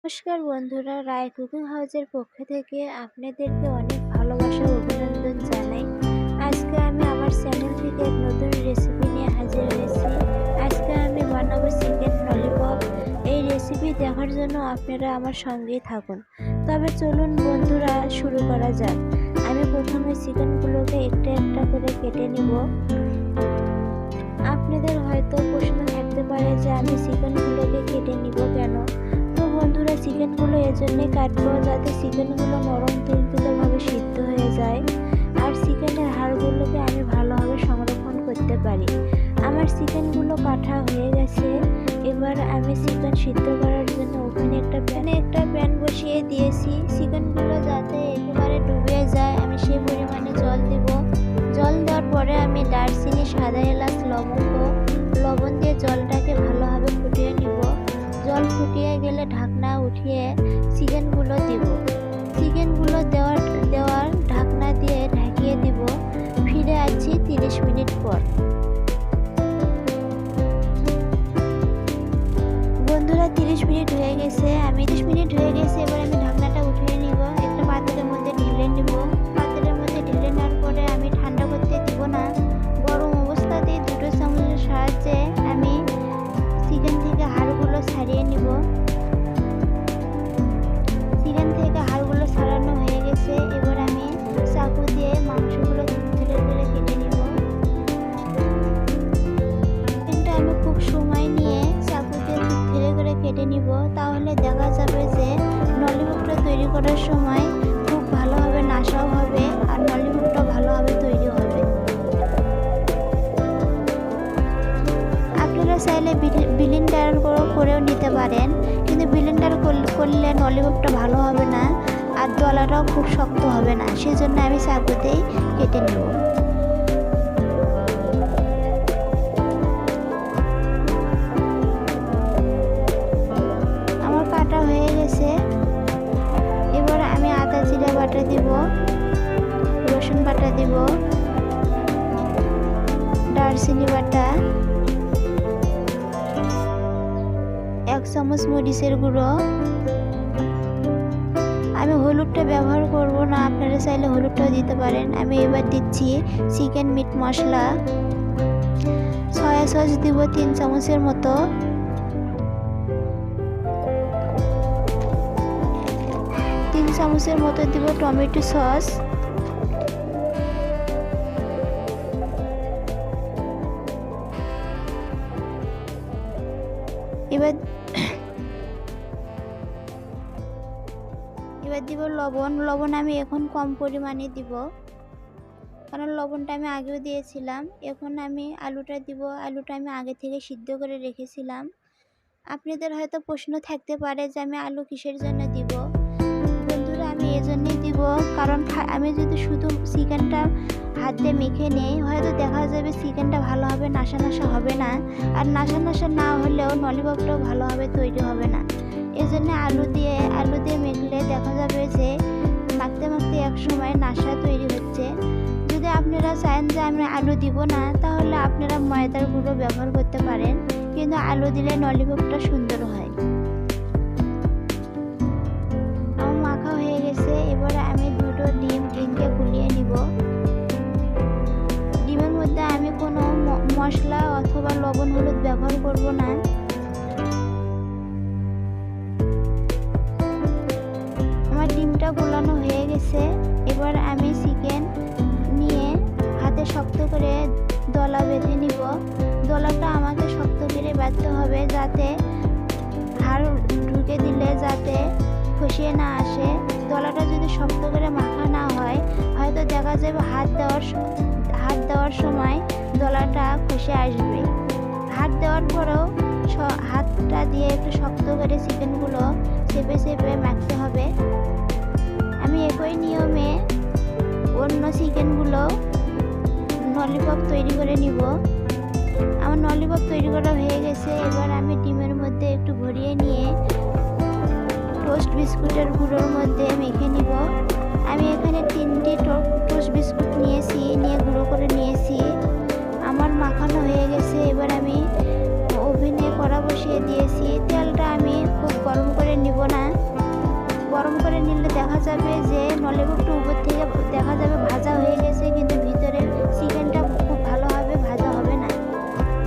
নমস্কার বন্ধুরা, রায় কুকিং হাউসের পক্ষ থেকে আপনাদেরকে অনেক ভালোবাসা ও অভিনন্দন জানাই। আজকে আমি আমার চ্যানেল থেকে এক নতুন রেসিপি নিয়ে হাজির হয়েছি। আজকে আমি বানাবো চিকেন ললিপপ। এই রেসিপি দেখার জন্য আপনারা আমার সঙ্গেই থাকুন। তবে চলুন বন্ধুরা, শুরু করা যাক। আমি প্রথমে চিকেনগুলোকে একটা একটা করে কেটে নিব। আপনাদের হয়তো প্রশ্ন থাকতে পারে যে আমি চিকেনগুলোকে কেটে নিব কেন। তো বন্ধুরা, চিকেনগুলো এজন্যই কাটবো যাতে চিকেনগুলো নরম তুলতুলে ভাবে সিদ্ধ হয়ে যায়, আর চিকেনের হাড়গুলোকে আমি ভালোভাবে সংরক্ষণ করতে পারি। আমার চিকেনগুলো কাটা হয়ে গেছে। এবার আমি চিকেন সিদ্ধ করার জন্য ওখানে একটা প্যান বসিয়ে দিয়েছি। চিকেনগুলো যাতে একেবারে ডুবে যায় আমি সেই পরিমাণে জল দিব। জল দেওয়ার পরে আমি দারচিনি, সাদা এলাচ, লবণ দিয়ে জলটাকে ভালোভাবে ফুটিয়ে নিব। জল ফুটিয়ে গেলে ঢাকনা উঠিয়ে চিকেনগুলো দিব। চিকেনগুলো দেওয়ার ঢাকনা দিয়ে ঢাকিয়ে দিব। ফিরে আসছি 30 মিনিট পর। বন্ধুরা, 30 মিনিট হয়ে গেছে। এবার আমি ঢাকনাটা উঠিয়ে নিব। একটা পাত্রের মধ্যে ঢেলে নিব। পাত্রের মধ্যে ঢেলে নেওয়ার পরে আমি ঠান্ডা করতে দিব না, গরম অবস্থাতেই 2 চামচের সাহায্যে আমি চিকেন থেকে হাড়গুলো ছাড়িয়ে নিব। চিকেন থেকে হাড়গুলো ছাড়ানো হয়ে গেছে। এবার আমি চাকু দিয়ে মাংসগুলো ধীরে ধীরে কেটে নিব। চিকেনটা আমি খুব সময় নিয়ে চাকু দিয়ে ধীরে করে কেটে নিব। তাহলে দেখা যাবে যে ললিপপটা তৈরি করার সময় খুব ভালোভাবে নাশাও হবে আর ললিপপটা ভালোভাবে তৈরি হবে। আপনারা চাইলে ব্লেন্ডার করেও নিতে পারেন, কিন্তু ব্লেন্ডার করলে ললিপপটা ভালো হবে না আর দলাটাও খুব শক্ত হবে না। সেজন্য আমি চাকুতেই কেটে নেব। আমার কাটা হয়ে গেছে। এবার আমি আদা জিরা বাটা দিব, রসুন বাটা দিব, দারচিনি বাটা, 1 চামচ মরিচের গুঁড়ো। আমি হলুদটা ব্যবহার করব না, আপনারা চাইলে হলুদটাও দিতে পারেন। আমি এবার দিচ্ছি চিকেন মিট মশলা। সয়া সস দিব 3 চামচের মতো। চামচের মতো দিব টমেটো সস। এবার দিব লবণ আমি এখন কম পরিমাণে দিব, কারণ লবণটা আমি আগেও দিয়েছিলাম। এখন আমি আলুটা দিব। আলুটা আমি আগে থেকে সিদ্ধ করে রেখেছিলাম। আপনাদের হয়তো প্রশ্ন থাকতে পারে যে আমি আলু কিসের জন্য দিব। বন্ধুরা, আমি এজন্যই দিব কারণ আমি যদি শুধু চিকেনটা হাত দিয়ে মেখে নেই, হয়তো দেখা যাবে চিকেনটা ভালোভাবে নাশা হবে না, আর নাশা না হলেও ললিপপটাও ভালোভাবে তৈরি হবে না। এজন্য আলু দিয়ে মেখলে দেখা যাবে যে মাখতে এক সময় নাশা তৈরি হচ্ছে। যদি আপনারা চান যে আমি আলু দিব না, তাহলে আপনারা ময়দার গুঁড়ো ব্যবহার করতে পারেন, কিন্তু আলু দিলে ললিপপটা সুন্দর হয়। মাখা হয়ে গেছে। এবারে আমি 2টো ডিম ভেঙে গুলিয়ে নিব। ডিমের মধ্যে আমি কোনো মশলা অথবা লবণ হলুদ ব্যবহার করব না। আমার ডিমটা গোলানো হয়ে গেছে। এবার আমি চিকেন নিয়ে হাতে শক্ত করে দলা বেঁধে নিব। দলাটা আমাকে শক্ত করে বাঁধতে হবে, যাতে হাড় ঢুকে দিলে যাতে খসিয়ে না আসে। দলাটা যদি শক্ত করে মাখা না হয়, হয়তো দেখা যাবে হাত দেওয়ার সময় দলাটা খসে আসবে। হাত দেওয়ার পরেও হাতটা দিয়ে একটু শক্ত করে চিকেনগুলো চেপে মাখতে হবে। আমি একই নিয়মে অন্য চিকেনগুলো ললিপপ তৈরি করে নিব। আমার ললিপপ তৈরি করা হয়ে গেছে। এবার আমি ডিমের মধ্যে একটু ভরিয়ে নিয়ে টোস্ট বিস্কুটের গুঁড়োর মধ্যে মেখে নিব। আমি এখানে 3টি টোস্ট বিস্কুট নিয়ে গুঁড়ো করে নিয়েছি। আমার মাখানো হয়ে গেছে। এবার আমি ওভেনে কড়া বসিয়ে দিয়েছি। তেলটা আমি খুব গরম করে নিব না, ললিপপটা উপর থেকে দেখা যাবে ভাজা হয়ে গেছে, কিন্তু ভিতরে চিকেনটা খুব ভালোভাবে ভাজা হবে না।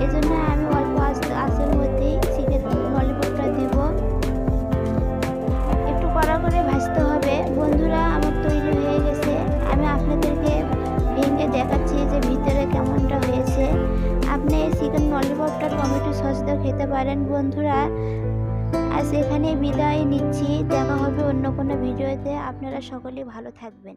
এজন্য আমি অল্প আঁচের মধ্যেই চিকেন ললিপপটা দিব। একটু কড়া করে ভাজতে হবে। বন্ধুরা, আমার তৈরি হয়ে গেছে। আমি আপনাদেরকে ভেঙে দেখাচ্ছি যে ভিতরে কেমনটা হয়েছে। আপনি এই চিকেন ললিপপটা টমেটো সস দিয়েও খেতে পারেন। বন্ধুরা, আজ এখানে বিদায় নিচ্ছি। দেখা হবে অন্য কোনো ভিডিওতে। আপনারা সকলেই ভালো থাকবেন।